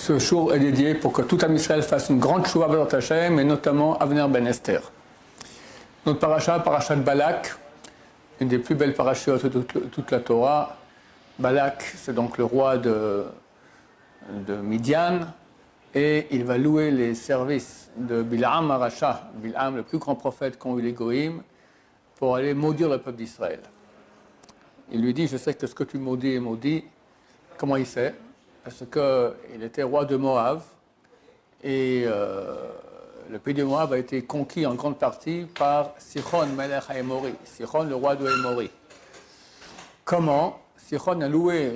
Ce jour est dédié pour que tout Am Israël fasse une grande chouva B'ezrat Hashem, et notamment Avner Ben Esther. Notre parasha de Balak, une des plus belles parachiotes de toute la Torah. Balak, c'est donc le roi de Midian, et il va louer les services de Bil'am Arasha, Bil'am, le plus grand prophète qu'ont eu les Goïm, pour aller maudire le peuple d'Israël. Il lui dit, je sais que ce que tu maudis est maudit. Comment il sait? Parce qu'il était roi de Moab, et le pays de Moab a été conquis en grande partie par Sichon, Melech HaEmori, Sichon, le roi de Émori. Comment? Sichon a loué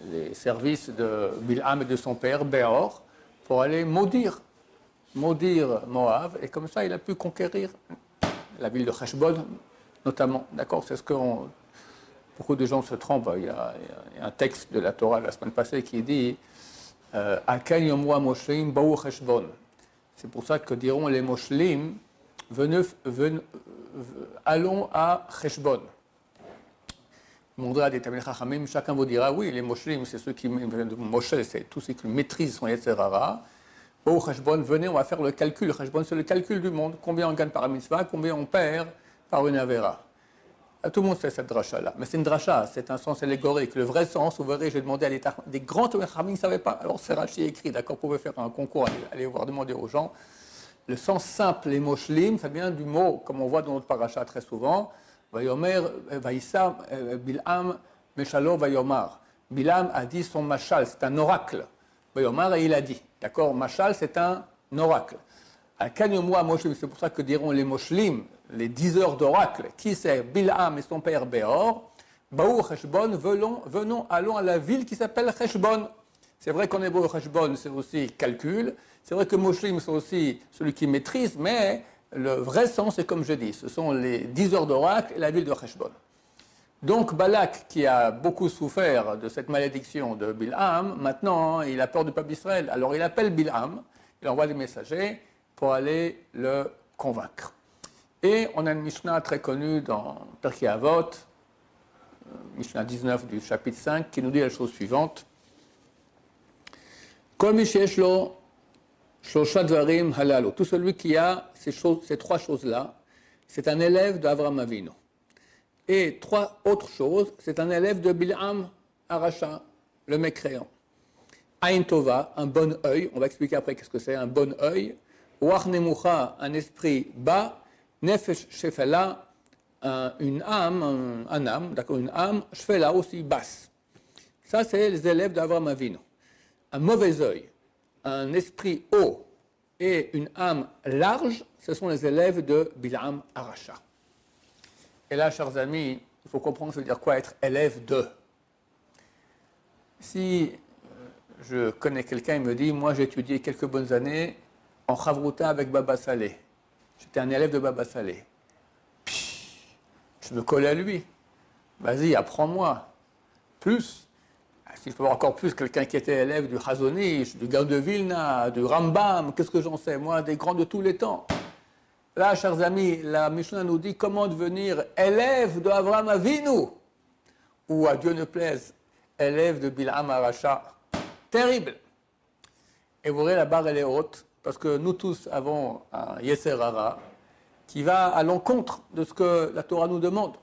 les services de Bil'am et de son père, Béor, pour aller maudire Moab, et comme ça il a pu conquérir la ville de Heshbon, notamment. D'accord? C'est ce que beaucoup de gens se trompent. Il y a un texte de la Torah la semaine passée qui dit Aken yomru ha-moshlim ba'u Heshbon. C'est pour ça que diront les moshlim, allons à Heshbon. Mondra des Tamil Chachamim, chacun vous dira oui, les moshlim, c'est ceux qui Moshe, c'est tous ceux qui maîtrisent son Yetzer Hara. Ba'u Heshbon, venez, on va faire le calcul. Heshbon, c'est le calcul du monde. Combien on gagne par un mitzvah, combien on perd par une avera. Tout le monde sait cette dracha-là, mais c'est une dracha, c'est un sens allégorique. Le vrai sens, vous verrez, j'ai demandé à des grands Tamil Chachamim, ils ne savaient pas. Alors c'est Rashi écrit, d'accord, vous pouvez faire un concours, allez voir demander aux gens. Le sens simple, les moshlim, ça vient du mot, comme on voit dans notre paracha très souvent, Vayomer, Vaïssa, Bil'am, Meshalo, Vayomar. Bil'am a dit son machal, c'est un oracle. Vayomar, et il a dit, d'accord, machal, c'est un oracle. C'est pour ça que diront les moshlim, les 10 heures d'oracle, qui c'est Bil'am et son père Béor, Baou Heshbon, allons à la ville qui s'appelle Heshbon. C'est vrai qu'en hébreu, Heshbon, c'est aussi calcul, c'est vrai que moshlim, c'est aussi celui qui maîtrise, mais le vrai sens, c'est comme je dis, ce sont les 10 heures d'oracle et la ville de Heshbon. Donc Balak, qui a beaucoup souffert de cette malédiction de Bil'am, maintenant, il a peur du peuple d'Israël. Alors il appelle Bil'am, il envoie des messagers pour aller le convaincre. Et on a une Mishnah très connue dans Pirkei Avot, Mishnah 19 du chapitre 5, qui nous dit la chose suivante. Kol mi sheyesh lo shlosha dvarim halalu. Tout celui qui a ces trois choses-là, c'est un élève d'Avraham Avinu. Et trois autres choses, c'est un élève de Bil'am Arasha, le mécréant. Ain Tova, un bon œil, on va expliquer après qu'est-ce que c'est, un bon œil. Wach Nemucha, un esprit bas. Nefesh Shefela, une âme, d'accord, une âme, Shefela aussi basse. Ça, c'est les élèves d'Avraham Avinu. Un mauvais œil, un esprit haut et une âme large, ce sont les élèves de Bil'am Arasha. Et là, chers amis, il faut comprendre ça veut dire quoi être élève de. Si je connais quelqu'un, il me dit, moi j'ai étudié quelques bonnes années en Chavruta avec Baba Saleh. J'étais un élève de Baba Saleh. Je me collais à lui. Vas-y, apprends-moi. Plus. Si je peux avoir encore plus, quelqu'un qui était élève du Chazon Ish, du Gaon de Vilna, du Rambam, qu'est-ce que j'en sais, moi, des grands de tous les temps. Là, chers amis, la Mishnah nous dit comment devenir élève d'Avraham Avinu, ou à Dieu ne plaise, élève de Bil'am Arasha. Terrible. Et vous verrez, la barre, elle est haute. Parce que nous tous avons un Yetzer Hara qui va à l'encontre de ce que la Torah nous demande.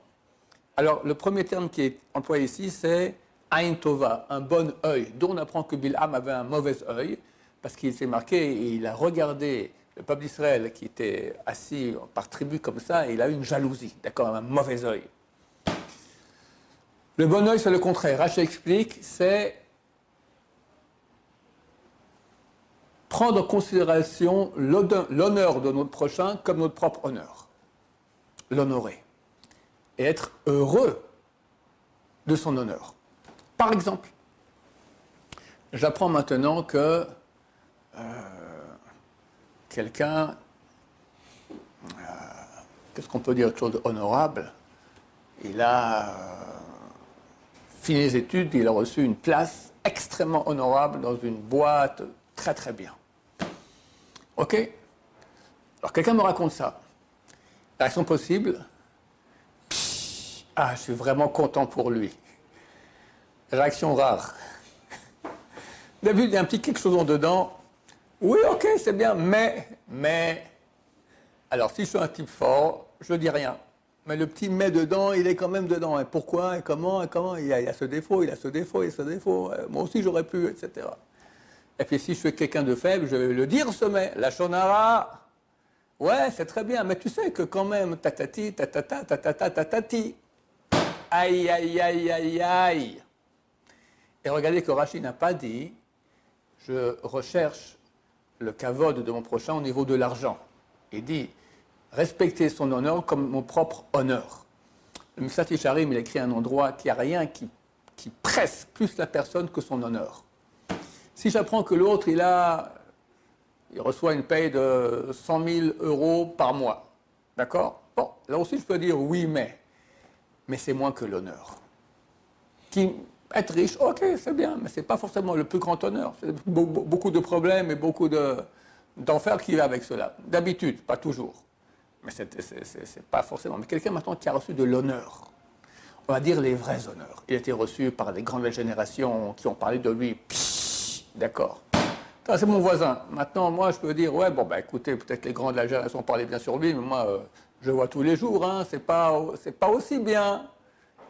Alors, le premier terme qui est employé ici, c'est Ain Tova, un bon œil, dont on apprend que Bil'am avait un mauvais œil, parce qu'il s'est marqué, et il a regardé le peuple d'Israël qui était assis par tribu comme ça, et il a eu une jalousie, d'accord, un mauvais œil. Le bon œil, c'est le contraire. Rashi explique, c'est prendre en considération l'honneur de notre prochain comme notre propre honneur. L'honorer. Et être heureux de son honneur. Par exemple, j'apprends maintenant que quelqu'un, qu'est-ce qu'on peut dire, quelque chose d'honorable, il a fini les études, il a reçu une place extrêmement honorable dans une boîte très très bien. Ok? Alors quelqu'un me raconte ça. La réaction possible, je suis vraiment content pour lui. Réaction rare. D'habitude, il y a un petit quelque chose en dedans. Oui, ok, c'est bien, mais... Alors, si je suis un type fort, je dis rien. Mais le petit mais dedans, il est quand même dedans. Et pourquoi, et comment, il y a ce défaut, il a ce défaut, il y a ce défaut. Moi aussi, j'aurais pu, etc. Et puis, si je suis quelqu'un de faible, je vais le dire, ce mais. La shonara, ouais, c'est très bien, mais tu sais que quand même, tatati, tatata, tatata, tatati. Aïe, aïe, aïe, aïe, aïe. Et regardez que Rashi n'a pas dit, je recherche le kavod de mon prochain au niveau de l'argent. Il dit, respecter son honneur comme mon propre honneur. Le Mishlat Yesharim, il écrit un endroit qu'il n'y a rien qui presse plus la personne que son honneur. Si j'apprends que l'autre, il reçoit une paye de 100 000 euros par mois, d'accord? Bon, là aussi je peux dire oui, mais c'est moins que l'honneur. Être riche, ok, c'est bien, mais ce n'est pas forcément le plus grand honneur. C'est beaucoup de problèmes et beaucoup d'enfer qui va avec cela. D'habitude, pas toujours. Mais c'est pas forcément. Mais quelqu'un maintenant qui a reçu de l'honneur, on va dire les vrais honneurs. Il a été reçu par les grandes générations qui ont parlé de lui. D'accord. C'est mon voisin. Maintenant, moi, je peux dire, ouais, bon, bah écoutez, peut-être les grands de la génération ont parlé bien sur lui, mais moi, je vois tous les jours, hein, c'est pas aussi bien.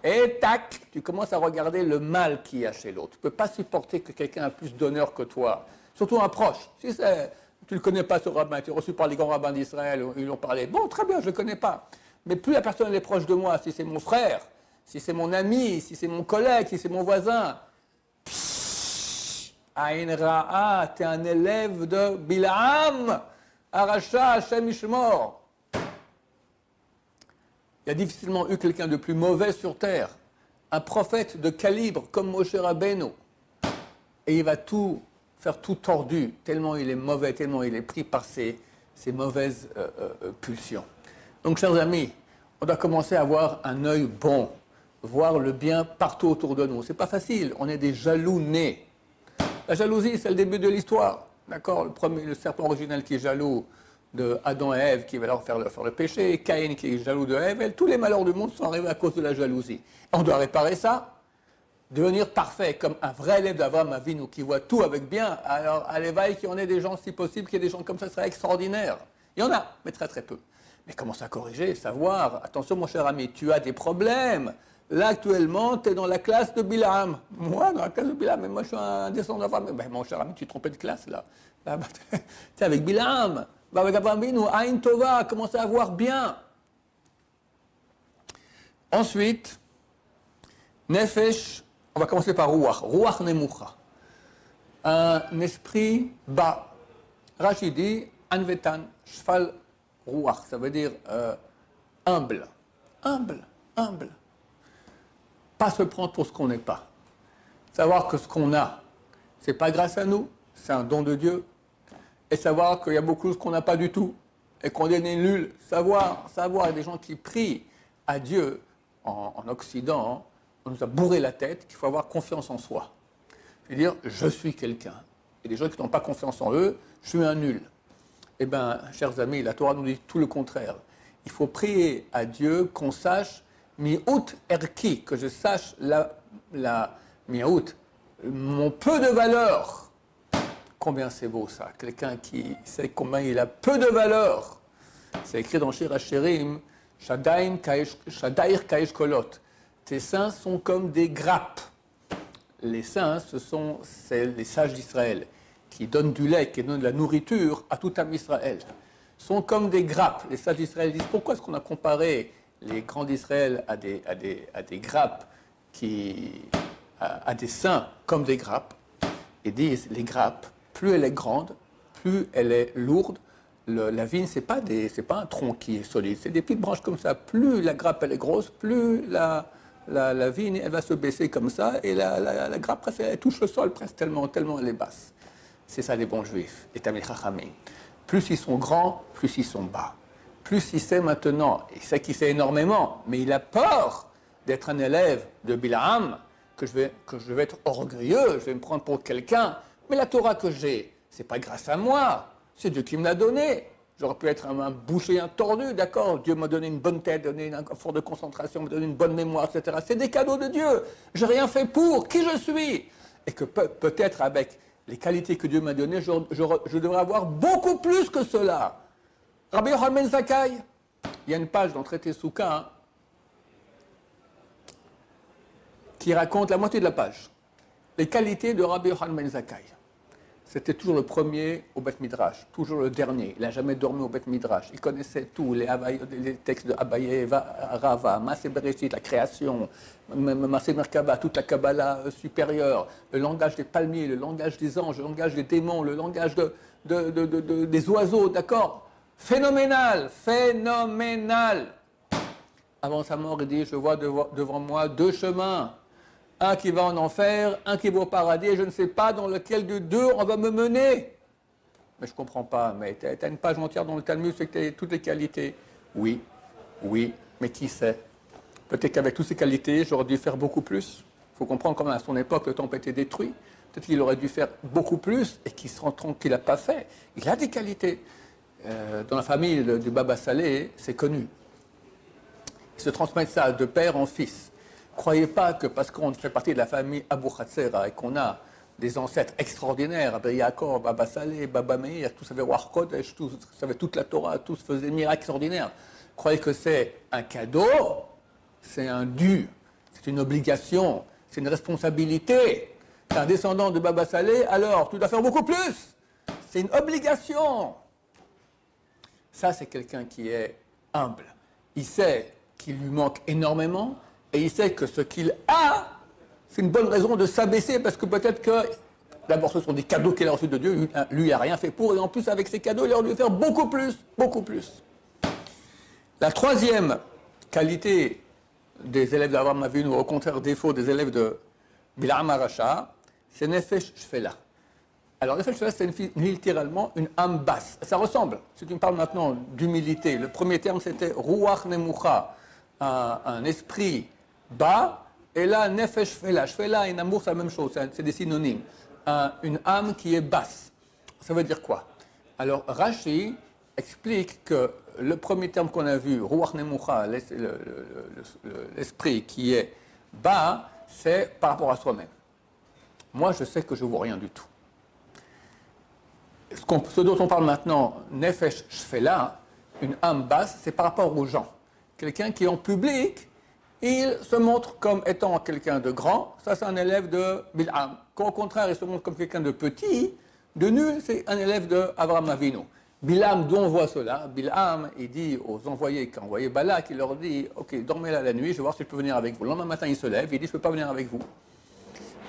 Et tac, tu commences à regarder le mal qu'il y a chez l'autre. Tu ne peux pas supporter que quelqu'un a plus d'honneur que toi. Surtout un proche. Si tu ne le connais pas, ce rabbin, tu es reçu par les grands rabbins d'Israël, ils ont parlé. Bon, très bien, je ne le connais pas. Mais plus la personne est proche de moi, si c'est mon frère, si c'est mon ami, si c'est mon collègue, si c'est mon voisin, Aïn Ra'a, tu es un élève de Bilaam, Aracha, Hashem Ishmor. Il y a difficilement eu quelqu'un de plus mauvais sur terre, un prophète de calibre comme Moshe Rabbeinu. Et il va faire tout tordu, tellement il est mauvais, tellement il est pris par ces mauvaises pulsions. Donc, chers amis, on doit commencer à avoir un œil bon, voir le bien partout autour de nous. C'est pas facile, on est des jaloux nés. La jalousie, c'est le début de l'histoire. D'accord? Le serpent originel qui est jaloux de Adam et Ève qui va leur faire le péché, Caïn qui est jaloux de Ève, et tous les malheurs du monde sont arrivés à cause de la jalousie. On doit réparer ça, devenir parfait, comme un vrai élève d'Avraham Avinu qui voit tout avec bien. Alors, à l'éveil, qu'il y en ait des gens, si possible, qu'il y ait des gens comme ça, ce serait extraordinaire. Il y en a, mais très très peu. Mais commence à corriger, savoir, attention mon cher ami, tu as des problèmes. Là, actuellement, tu es dans la classe de Bilaam. Moi, dans la classe de Bilaam, mais moi, je suis un descendant d'Avraham. Ben, mon cher ami, tu te trompais de classe, là. Tu es avec Bilaam. Avec Avraham Avinu, Aïn Tova, commencez à voir bien. Ensuite, Nefesh, on va commencer par Ruach. Ruach Nemucha. Un esprit bas. Rashi dit, Anvetan, Shfal Ruach. Ça veut dire humble. Humble. Pas se prendre pour ce qu'on n'est pas. Savoir que ce qu'on a, ce n'est pas grâce à nous, c'est un don de Dieu. Et savoir qu'il y a beaucoup de choses qu'on n'a pas du tout, et qu'on est nul. Savoir, il y a des gens qui prient à Dieu en Occident, on nous a bourré la tête qu'il faut avoir confiance en soi. C'est-à-dire, je suis quelqu'un. Et des gens qui n'ont pas confiance en eux, je suis un nul. Eh bien, chers amis, la Torah nous dit tout le contraire. Il faut prier à Dieu qu'on sache mi'ut erki, que je sache mi'ut, mon peu de valeur. Combien c'est beau ça, quelqu'un qui sait combien il a peu de valeur. C'est écrit dans Shir HaShirim, Shadair Kaesh Kolot. Tes seins sont comme des grappes. Les seins, c'est les sages d'Israël, qui donnent du lait, qui donnent de la nourriture à tout âme Israël. Sont comme des grappes. Les sages d'Israël disent, pourquoi est-ce qu'on a comparé les grands d'Israël à des grappes, à des seins comme des grappes? Ils disent, les grappes, plus elle est grande, plus elle est lourde. La vigne, c'est pas un tronc qui est solide, c'est des petites branches comme ça. Plus la grappe elle est grosse, plus la vigne elle va se baisser comme ça, et la grappe presque, elle touche le sol presque tellement elle est basse. C'est ça les bons juifs, les Tamil Chachamim. Plus ils sont grands, plus ils sont bas. Plus il sait maintenant, il sait qu'il sait énormément, mais il a peur d'être un élève de Bilaam, que je vais être orgueilleux, je vais me prendre pour quelqu'un. Mais la Torah que j'ai, c'est pas grâce à moi, c'est Dieu qui me l'a donnée. J'aurais pu être un boucher, un tordu, d'accord. Dieu m'a donné une bonne tête, donné un fort de concentration, m'a donné une bonne mémoire, etc. C'est des cadeaux de Dieu. J'ai rien fait pour. Qui je suis? Et que peut-être avec les qualités que Dieu m'a données, je devrais avoir beaucoup plus que cela. Rabbi Yochanan ben Zakkai, il y a une page dans le traité Souka hein, qui raconte la moitié de la page. Les qualités de Rabbi Yochanan ben Zakkai. C'était toujours le premier au Beth Midrash, toujours le dernier. Il n'a jamais dormi au Beth Midrash. Il connaissait tout, les textes de Abaye, Rava, Maaseh Bereshit, la création, Maaseh Merkava, toute la Kabbalah supérieure, le langage des palmiers, le langage des anges, le langage des démons, le langage des oiseaux, d'accord? Phénoménal, phénoménal. Avant sa mort, il dit, je vois devant moi deux chemins. Un qui va en enfer, un qui va au paradis, et je ne sais pas dans lequel de deux on va me mener. Mais je ne comprends pas, mais tu as une page entière dans le Talmud, c'est que tu as toutes les qualités. Oui, oui, mais qui sait? Peut-être qu'avec toutes ces qualités, j'aurais dû faire beaucoup plus. Il faut comprendre comment à son époque, le temple a été détruit. Peut-être qu'il aurait dû faire beaucoup plus et qu'il se rend compte qu'il n'a pas fait. Il a des qualités. Dans la famille du Baba Saleh, c'est connu. Ils se transmettent ça de père en fils. Croyez pas que parce qu'on fait partie de la famille Abu Khatsera et qu'on a des ancêtres extraordinaires, Abba Yaakov, Baba Saleh, Baba Meir, tous avaient Ruach Kodesh, tous savaient toute la Torah, tous faisaient des miracles extraordinaires. Croyez que c'est un cadeau, c'est un dû, c'est une obligation, c'est une responsabilité. C'est un descendant de Baba Saleh, alors tu dois faire beaucoup plus. C'est une obligation. Ça, c'est quelqu'un qui est humble. Il sait qu'il lui manque énormément. Et il sait que ce qu'il a, c'est une bonne raison de s'abaisser, parce que peut-être que, d'abord, ce sont des cadeaux qu'il a reçus de Dieu, lui, il n'a rien fait pour, et en plus, avec ces cadeaux, il aurait dû faire beaucoup plus, beaucoup plus. La troisième qualité des élèves d'Avraham Avinu, ou au contraire défaut des élèves de Bilam Aracha, c'est Nefesh Shfela. Alors, Nefesh Shfela, c'est littéralement une âme basse. Ça ressemble, si tu me parles maintenant d'humilité, le premier terme, c'était Ruach Nemucha, un esprit bas, et là, Nefesh Shfela. Shfela et Namour, c'est la même chose, c'est des synonymes. Une âme qui est basse. Ça veut dire quoi? Alors, Rashi explique que le premier terme qu'on a vu, Ruach Nemucha, l'esprit qui est bas, c'est par rapport à soi-même. Moi, je sais que je ne vaux rien du tout. Ce dont on parle maintenant, Nefesh Shfela, une âme basse, c'est par rapport aux gens. Quelqu'un qui, en public, il se montre comme étant quelqu'un de grand. Ça, c'est un élève de Bil'am. Quand, au contraire, il se montre comme quelqu'un de petit, de nul, c'est un élève d'Avraham Avinu. Bil'am, d'où on voit cela? Bil'am, il dit aux envoyés qui ont envoyé Balak, il leur dit, ok, dormez là la nuit, je vais voir si je peux venir avec vous. Le lendemain matin, il se lève, il dit, je ne peux pas venir avec vous.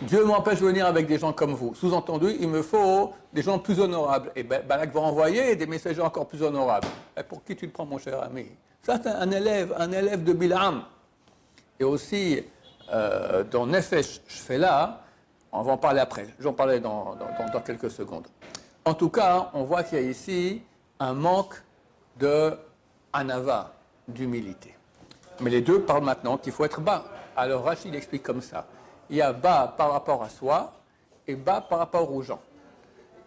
Dieu m'empêche de venir avec des gens comme vous. Sous-entendu, il me faut des gens plus honorables. Et Balak va envoyer des messagers encore plus honorables. Et pour qui tu le prends, mon cher ami? Ça, c'est un élève de Bil'am. Et aussi, dans Nefesh Shfela, on va en parler après, j'en parlerai dans quelques secondes. En tout cas, on voit qu'il y a ici un manque de anava, d'humilité. Mais les deux parlent maintenant qu'il faut être bas. Alors Rachid explique comme ça. Il y a bas par rapport à soi et bas par rapport aux gens.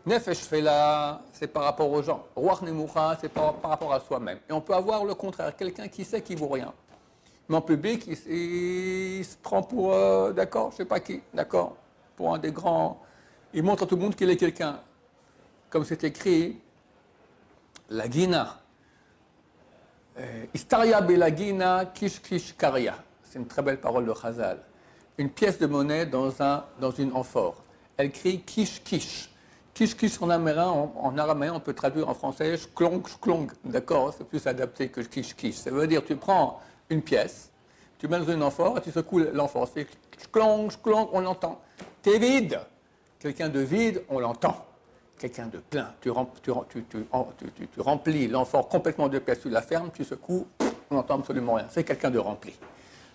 Nefesh Shfela, c'est par rapport aux gens. Ruach Nemucha, c'est par rapport à soi-même. Et on peut avoir le contraire, quelqu'un qui sait qu'il ne vaut rien. Mais en public, il se prend pour, d'accord, je ne sais pas qui, d'accord, pour un des grands. Il montre à tout le monde qu'il est quelqu'un. Comme c'est écrit, la Gina. Istaria belagina kish kish karia. C'est une très belle parole de Chazal. Une pièce de monnaie dans une amphore. Elle crie kish kish. Kish kish en araméen, on peut traduire en français shklong, d'accord, c'est plus adapté que kish kish. Ça veut dire tu prends une pièce, tu mets dans une amphore et tu secoues l'amphore. C'est shklong, on l'entend. T'es vide. Quelqu'un de vide, on l'entend. Quelqu'un de plein, tu remplis l'amphore complètement de pièces, tu la fermes, tu secoues, on n'entend absolument rien. C'est quelqu'un de rempli.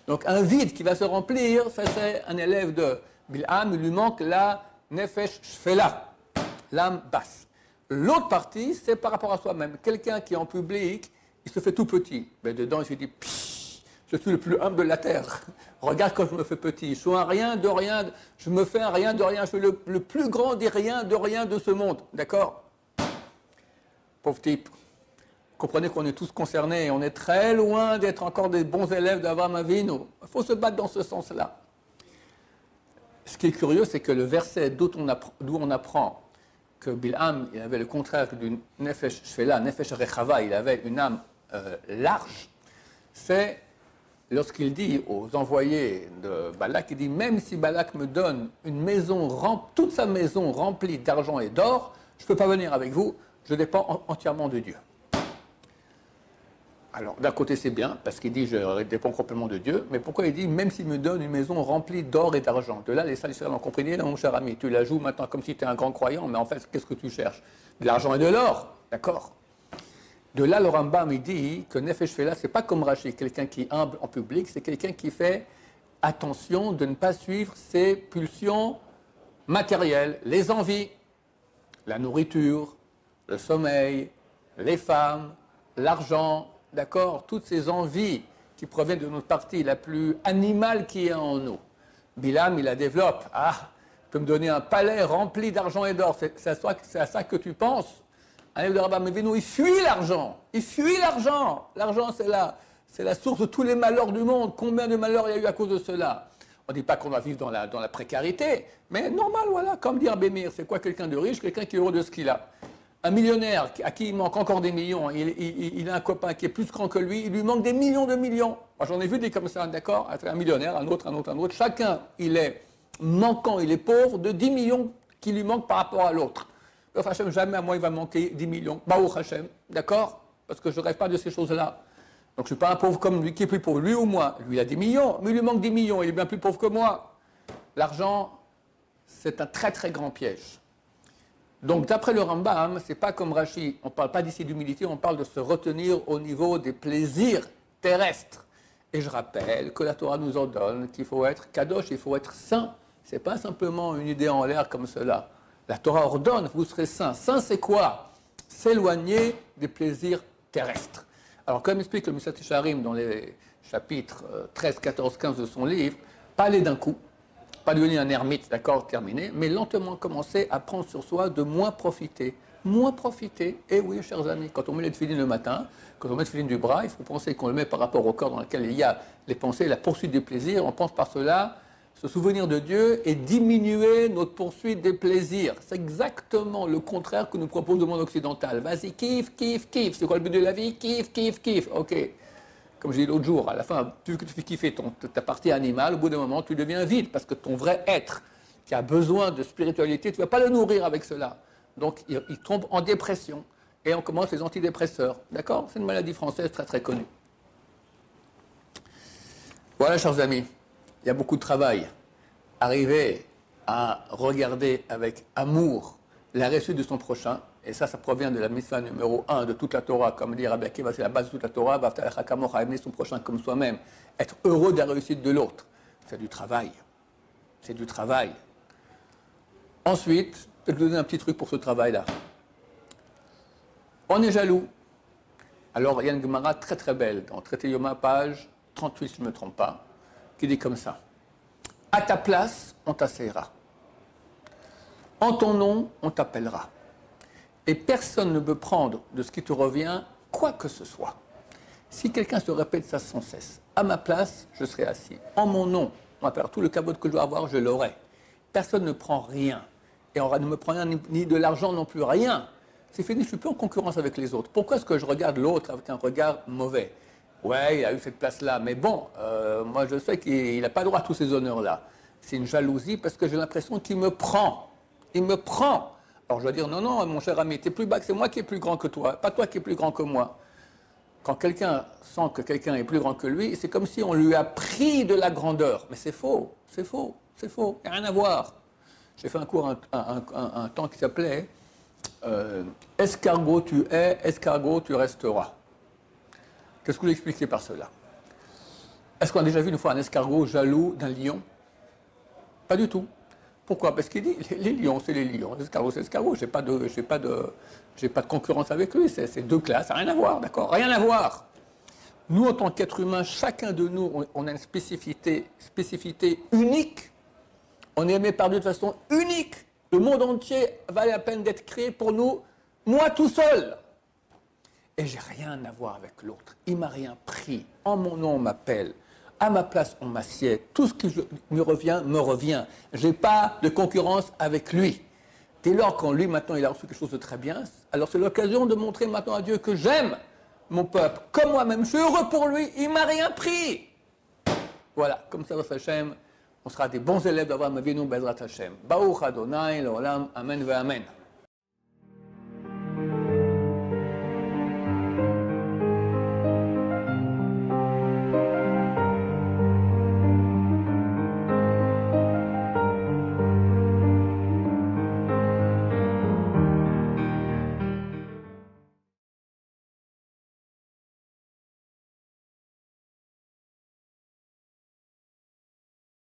Donc un vide qui va se remplir, ça c'est un élève de Bil'am, il lui manque la Nefesh Shfela, l'âme basse. L'autre partie, c'est par rapport à soi-même. Quelqu'un qui est en public, il se fait tout petit. Mais dedans, il se dit, je suis le plus humble de la terre. Regarde quand je me fais petit. Je suis un rien de rien, je me fais un rien de rien. Je suis le plus grand des riens de rien de ce monde. D'accord? Pauvre type. Comprenez qu'on est tous concernés et on est très loin d'être encore des bons élèves d'Avraham Avinu. Il faut se battre dans ce sens-là. Ce qui est curieux, c'est que le verset d'où on apprend que Bilham, il avait le contraire d'une nefesh shfela, nefesh rechava, il avait une âme large, c'est lorsqu'il dit aux envoyés de Balak, il dit, même si Balak me donne une maison, toute sa maison remplie d'argent et d'or, je ne peux pas venir avec vous, je dépends entièrement de Dieu. Alors, d'un côté, c'est bien, parce qu'il dit, je dépends complètement de Dieu, mais pourquoi il dit, même s'il me donne une maison remplie d'or et d'argent? De là, les salisseurs l'ont compris, non, mon cher ami, tu la joues maintenant comme si tu es un grand croyant, mais en fait, qu'est-ce que tu cherches? De l'argent et de l'or, d'accord? De là, le Rambam, il dit que Nefesh Shfela, ce n'est pas comme Rashi, quelqu'un qui est humble en public, c'est quelqu'un qui fait attention de ne pas suivre ses pulsions matérielles, les envies, la nourriture, le sommeil, les femmes, l'argent, d'accord, toutes ces envies qui proviennent de notre partie la plus animale qui est en nous. Bilam, il la développe. Ah, tu peux me donner un palais rempli d'argent et d'or, c'est à ça que tu penses? Un élève de Rabbi Avinu, il fuit l'argent. Il fuit l'argent. L'argent, c'est la source de tous les malheurs du monde. Combien de malheurs il y a eu à cause de cela? On ne dit pas qu'on va vivre dans la précarité, mais normal, voilà, comme dit Abémir, c'est quoi quelqu'un de riche? Quelqu'un qui est heureux de ce qu'il a. Un millionnaire à qui il manque encore des millions, il a un copain qui est plus grand que lui, il lui manque des millions de millions. Moi, j'en ai vu des comme ça, d'accord? Un millionnaire, un autre. Chacun, il est manquant, il est pauvre de 10 millions qui lui manquent par rapport à l'autre. Baruch Hashem, jamais à moi il va manquer 10 millions. Baruch Hashem, d'accord? Parce que je ne rêve pas de ces choses-là. Donc je ne suis pas un pauvre comme lui qui est plus pauvre. Lui ou moi, lui il a 10 millions, mais il lui manque 10 millions, il est bien plus pauvre que moi. L'argent, c'est un très très grand piège. Donc d'après le Rambam, c'est pas comme Rashi, on ne parle pas d'ici d'humilité, on parle de se retenir au niveau des plaisirs terrestres. Et je rappelle que la Torah nous ordonne qu'il faut être kadosh, il faut être saint. Ce n'est pas simplement une idée en l'air comme cela. La Torah ordonne, vous serez saint. Saint, c'est quoi? S'éloigner des plaisirs terrestres. Alors, comme explique le Misat Yesharim dans les chapitres 13, 14, 15 de son livre, pas aller d'un coup, pas devenir un ermite, d'accord, terminé, mais lentement commencer à prendre sur soi de moins profiter. Moins profiter. Et oui, chers amis, quand on met les tefilines le matin, quand on met les tefilines du bras, il faut penser qu'on le met par rapport au corps dans lequel il y a les pensées, la poursuite des plaisirs. On pense par cela se souvenir de Dieu et diminuer notre poursuite des plaisirs. C'est exactement le contraire que nous propose le monde occidental. Vas-y, kiffe, kiffe, kiffe. C'est quoi le but de la vie? Kiffe, kiffe, kiffe. Ok. Comme j'ai dit l'autre jour, à la fin, tu fais kiffer ta partie animale, au bout d'un moment, tu deviens vide parce que ton vrai être, qui a besoin de spiritualité, tu ne vas pas le nourrir avec cela. Donc, il tombe en dépression et on commence les antidépresseurs. D'accord? C'est une maladie française très très connue. Voilà, chers amis. Il y a beaucoup de travail. Arriver à regarder avec amour la réussite de son prochain, et ça provient de la mitzvah numéro 1 de toute la Torah, comme dit Rabbi Akiva, c'est la base de toute la Torah, aimer son prochain comme soi-même, être heureux de la réussite de l'autre. C'est du travail. C'est du travail. Ensuite, je vais te donner un petit truc pour ce travail-là. On est jaloux. Alors, il y a une Gemara très très belle, dans Traité Yoma, page 38, si je ne me trompe pas, qui dit comme ça. À ta place, on t'asseyera. En ton nom, on t'appellera. Et personne ne peut prendre de ce qui te revient quoi que ce soit. Si quelqu'un se répète ça sans cesse, à ma place, je serai assis. En mon nom, on m'appellera. Tout le caveau que je dois avoir, je l'aurai. Personne ne prend rien. Et on ne me prend rien, ni de l'argent non plus, rien. C'est fini, je ne suis plus en concurrence avec les autres. Pourquoi est-ce que je regarde l'autre avec un regard mauvais? Ouais, il a eu cette place-là, mais bon, moi je sais qu'il n'a pas droit à tous ces honneurs-là. C'est une jalousie parce que j'ai l'impression qu'il me prend. Il me prend. Alors je dois dire, non, non, mon cher ami, tu es plus bas que c'est moi qui est plus grand que toi, pas toi qui es plus grand que moi. Quand quelqu'un sent que quelqu'un est plus grand que lui, c'est comme si on lui a pris de la grandeur. Mais c'est faux, c'est faux, c'est faux, il n'y a rien à voir. J'ai fait un cours un temps qui s'appelait Escargot tu es, escargot tu resteras. Qu'est-ce que vous expliquez par cela? Est-ce qu'on a déjà vu une fois un escargot jaloux d'un lion? Pas du tout. Pourquoi? Parce qu'il dit, les lions, c'est les lions, l'escargot, c'est l'escargot. J'ai pas de concurrence avec lui, c'est deux classes, ça n'a rien à voir, d'accord? Rien à voir. Nous, en tant qu'êtres humains, chacun de nous, on a une spécificité unique. On est aimé par Dieu de façon unique. Le monde entier valait la peine d'être créé pour nous, moi tout seul. Et j'ai rien à voir avec l'autre. Il m'a rien pris. En mon nom, on m'appelle. à ma place, on m'assied. Tout ce qui me revient. Je n'ai pas de concurrence avec lui. Dès lors, quand lui, maintenant, il a reçu quelque chose de très bien, alors c'est l'occasion de montrer maintenant à Dieu que j'aime mon peuple, comme moi-même. Je suis heureux pour lui, il ne m'a rien pris. Voilà, comme ça, Hashem, on sera des bons élèves d'Avraham Avinu, Bezrat Hashem. Baruch Adonai, l'olam, amen ve amen.